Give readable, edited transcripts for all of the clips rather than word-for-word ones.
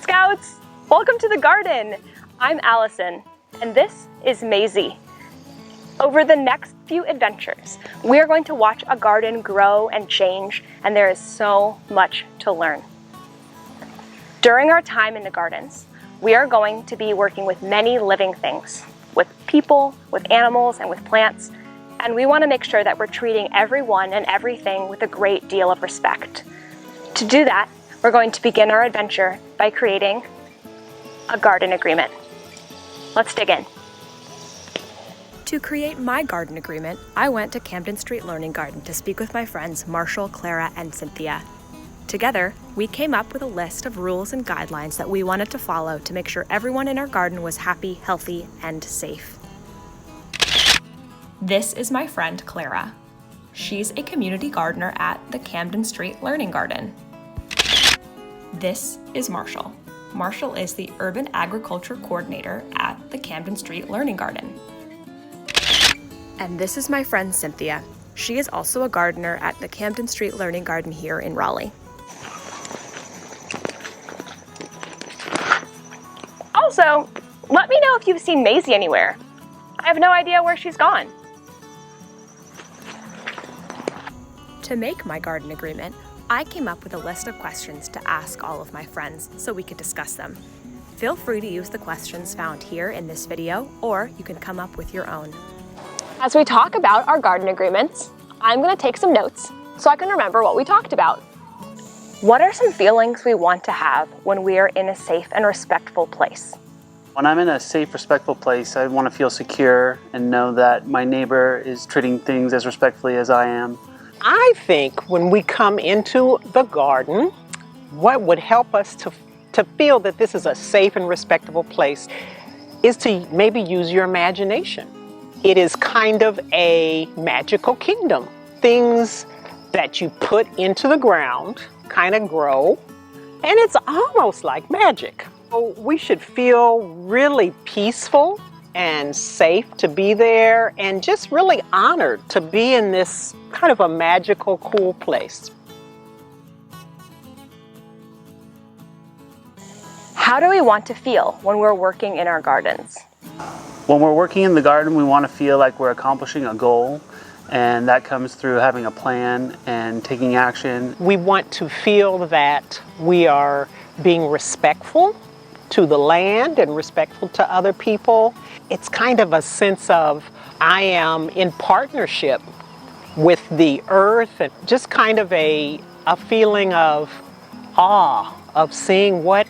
Scouts! Welcome to the garden! I'm Allison, and this is Maisie. Over the next few adventures, we are going to watch a garden grow and change, and there is so much to learn. During our time in the gardens, we are going to be working with many living things, with people, with animals, and with plants, and we want to make sure that we're treating everyone and everything with a great deal of respect. To do that, we're going to begin our adventure by creating a garden agreement. Let's dig in. To create my garden agreement, I went to Camden St Learning Garden to speak with my friends Marshall, Clara, and Cynthia. Together, we came up with a list of rules and guidelines that we wanted to follow to make sure everyone in our garden was happy, healthy, and safe. This is my friend Clara. She's a community gardener at the Camden St Learning Garden. This is Marshall. Marshall is the Urban Agriculture Coordinator at the Camden St Learning Garden. And this is my friend Cynthia. She is also a gardener at the Camden St Learning Garden here in Raleigh. Also, let me know if you've seen Maisie anywhere. I have no idea where she's gone. To make my garden agreement, I came up with a list of questions to ask all of my friends so we could discuss them. Feel free to use the questions found here in this video, or you can come up with your own. As we talk about our garden agreements, I'm going to take some notes so I can remember what we talked about. What are some feelings we want to have when we are in a safe and respectful place? When I'm in a safe, respectful place, I want to feel secure and know that my neighbor is treating things as respectfully as I am. I think when we come into the garden, what would help us to feel that this is a safe and respectable place is to maybe use your imagination. It is kind of a magical kingdom. Things that you put into the ground kind of grow, and it's almost like magic. So we should feel really peaceful and safe to be there, and just really honored to be in this kind of a magical, cool place. How do we want to feel when we're working in our gardens? When we're working in the garden, we want to feel like we're accomplishing a goal, and that comes through having a plan and taking action. We want to feel that we are being respectful to the land and respectful to other people. It's kind of a sense of I am in partnership with the earth, and just kind of a feeling of awe of seeing what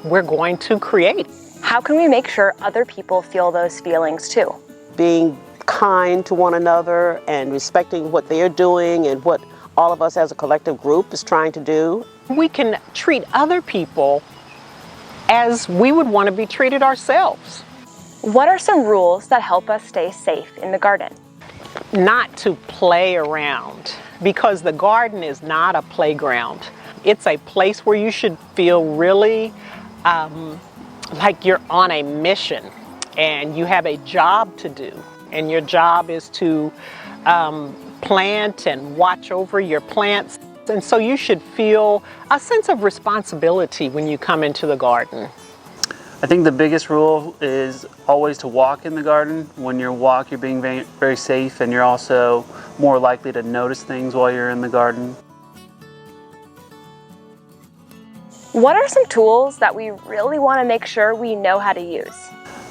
we're going to create. How can we make sure other people feel those feelings too? Being kind to one another and respecting what they're doing and what all of us as a collective group is trying to do. We can treat other people as we would want to be treated ourselves. What are some rules that help us stay safe in the garden? Not to play around, because the garden is not a playground. It's a place where you should feel really like you're on a mission and you have a job to do. And your job is to plant and watch over your plants. And so you should feel a sense of responsibility when you come into the garden. I think the biggest rule is always to walk in the garden. When you walk, you're being very, very safe, and you're also more likely to notice things while you're in the garden. What are some tools that we really want to make sure we know how to use?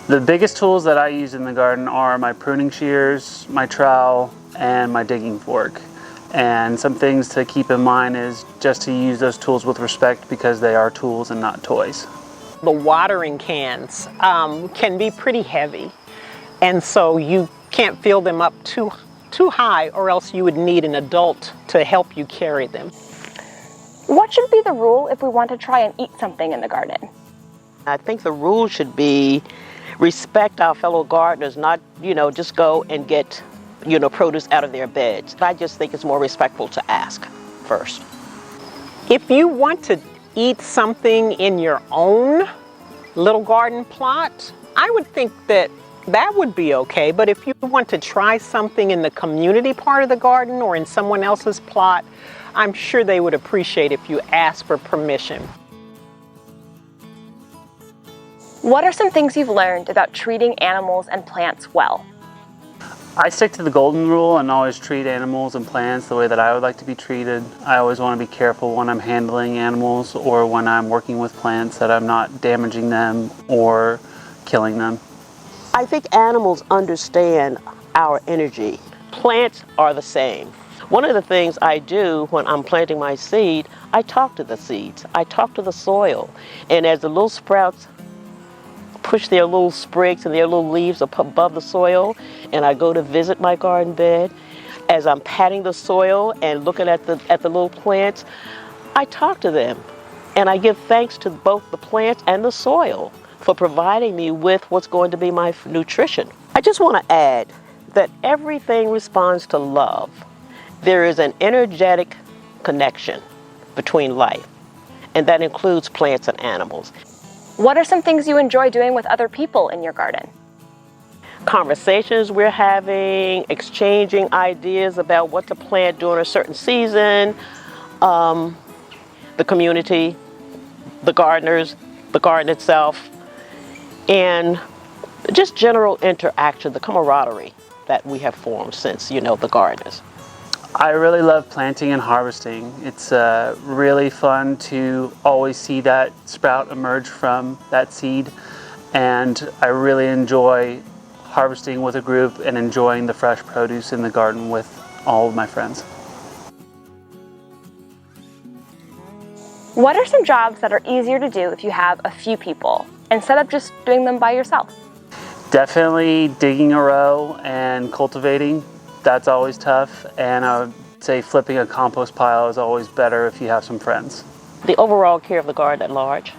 The biggest tools that I use in the garden are my pruning shears, my trowel, and my digging fork. And some things to keep in mind is just to use those tools with respect, because they are tools and not toys. The watering cans can be pretty heavy, and so you can't fill them up too high, or else you would need an adult to help you carry them. What should be the rule if we want to try and eat something in the garden? I think the rule should be respect our fellow gardeners, not, just go and get, produce out of their beds. I just think it's more respectful to ask first. If you want to eat something in your own little garden plot, I would think that would be okay. But if you want to try something in the community part of the garden or in someone else's plot, I'm sure they would appreciate if you ask for permission. What are some things you've learned about treating animals and plants well? I stick to the golden rule and always treat animals and plants the way that I would like to be treated. I always want to be careful when I'm handling animals or when I'm working with plants that I'm not damaging them or killing them. I think animals understand our energy. Plants are the same. One of the things I do when I'm planting my seed, I talk to the seeds. I talk to the soil. And as the little sprouts push their little sprigs and their little leaves up above the soil, and I go to visit my garden bed, as I'm patting the soil and looking at the little plants, I talk to them. And I give thanks to both the plants and the soil for providing me with what's going to be my nutrition. I just want to add that everything responds to love. There is an energetic connection between life, and that includes plants and animals. What are some things you enjoy doing with other people in your garden? Conversations we're having, exchanging ideas about what to plant during a certain season, the community, the gardeners, the garden itself, and just general interaction, the camaraderie that we have formed since, the gardeners. I really love planting and harvesting. It's really fun to always see that sprout emerge from that seed, and I really enjoy harvesting with a group and enjoying the fresh produce in the garden with all of my friends. What are some jobs that are easier to do if you have a few people, instead of just doing them by yourself? Definitely digging a row and cultivating. That's always tough, and I would say flipping a compost pile is always better if you have some friends. The overall care of the garden at large,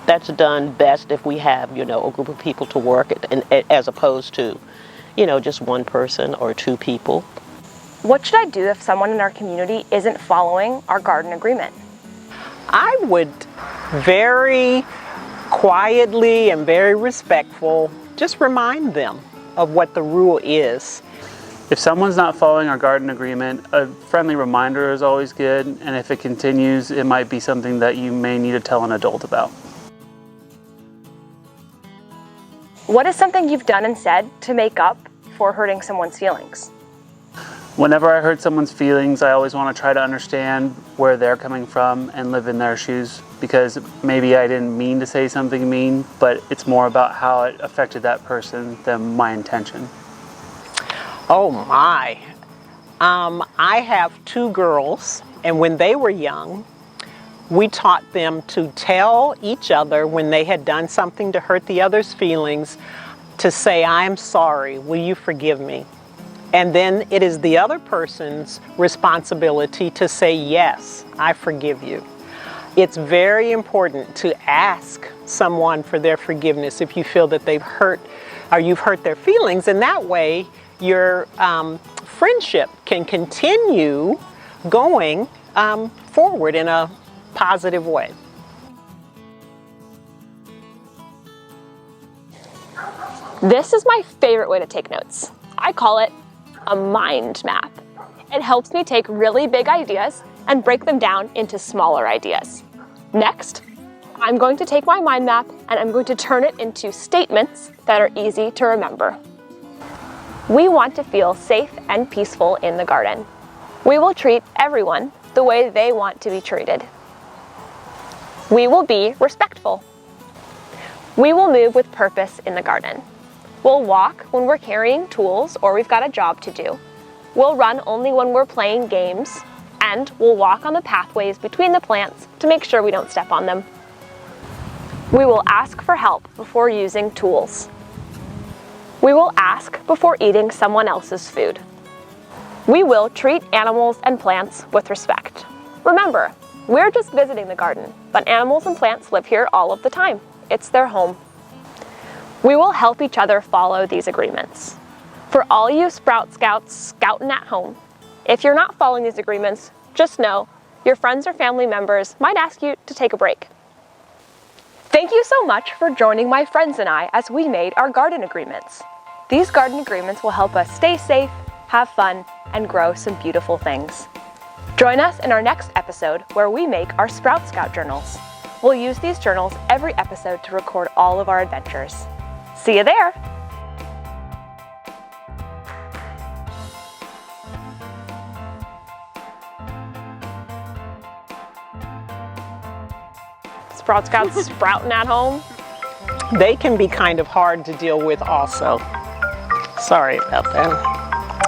that's done best if we have, a group of people to work it, as opposed to, just one person or two people. What should I do if someone in our community isn't following our garden agreement? I would very quietly and very respectful just remind them of what the rule is. If someone's not following our garden agreement, a friendly reminder is always good, and if it continues, it might be something that you may need to tell an adult about. What is something you've done and said to make up for hurting someone's feelings? Whenever I hurt someone's feelings, I always want to try to understand where they're coming from and live in their shoes, because maybe I didn't mean to say something mean, but it's more about how it affected that person than my intention. Oh my. I have two girls, and when they were young, we taught them to tell each other when they had done something to hurt the other's feelings, to say, "I'm sorry, will you forgive me?" And then it is the other person's responsibility to say, "Yes, I forgive you." It's very important to ask someone for their forgiveness if you feel that they've hurt or you've hurt their feelings, and that way your friendship can continue going forward in a positive way. This is my favorite way to take notes. I call it a mind map. It helps me take really big ideas and break them down into smaller ideas. Next, I'm going to take my mind map and I'm going to turn it into statements that are easy to remember. We want to feel safe and peaceful in the garden. We will treat everyone the way they want to be treated. We will be respectful. We will move with purpose in the garden. We'll walk when we're carrying tools or we've got a job to do. We'll run only when we're playing games, and we'll walk on the pathways between the plants to make sure we don't step on them. We will ask for help before using tools. We will ask before eating someone else's food. We will treat animals and plants with respect. Remember, we're just visiting the garden, but animals and plants live here all of the time. It's their home. We will help each other follow these agreements. For all you Sprout Scouts scouting at home, if you're not following these agreements, just know your friends or family members might ask you to take a break. Thank you so much for joining my friends and I as we made our garden agreements. These garden agreements will help us stay safe, have fun, and grow some beautiful things. Join us in our next episode where we make our Sprout Scout journals. We'll use these journals every episode to record all of our adventures. See you there! Sprout Scouts sprouting at home. They can be kind of hard to deal with also. Sorry about that.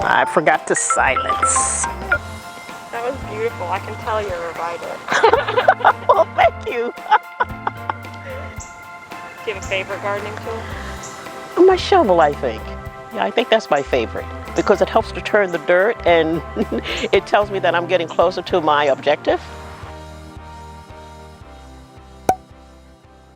I forgot to silence. That was beautiful. I can tell you're a writer. Well, thank you. Do you have a favorite gardening tool? My shovel, I think. Yeah, I think that's my favorite because it helps to turn the dirt and it tells me that I'm getting closer to my objective.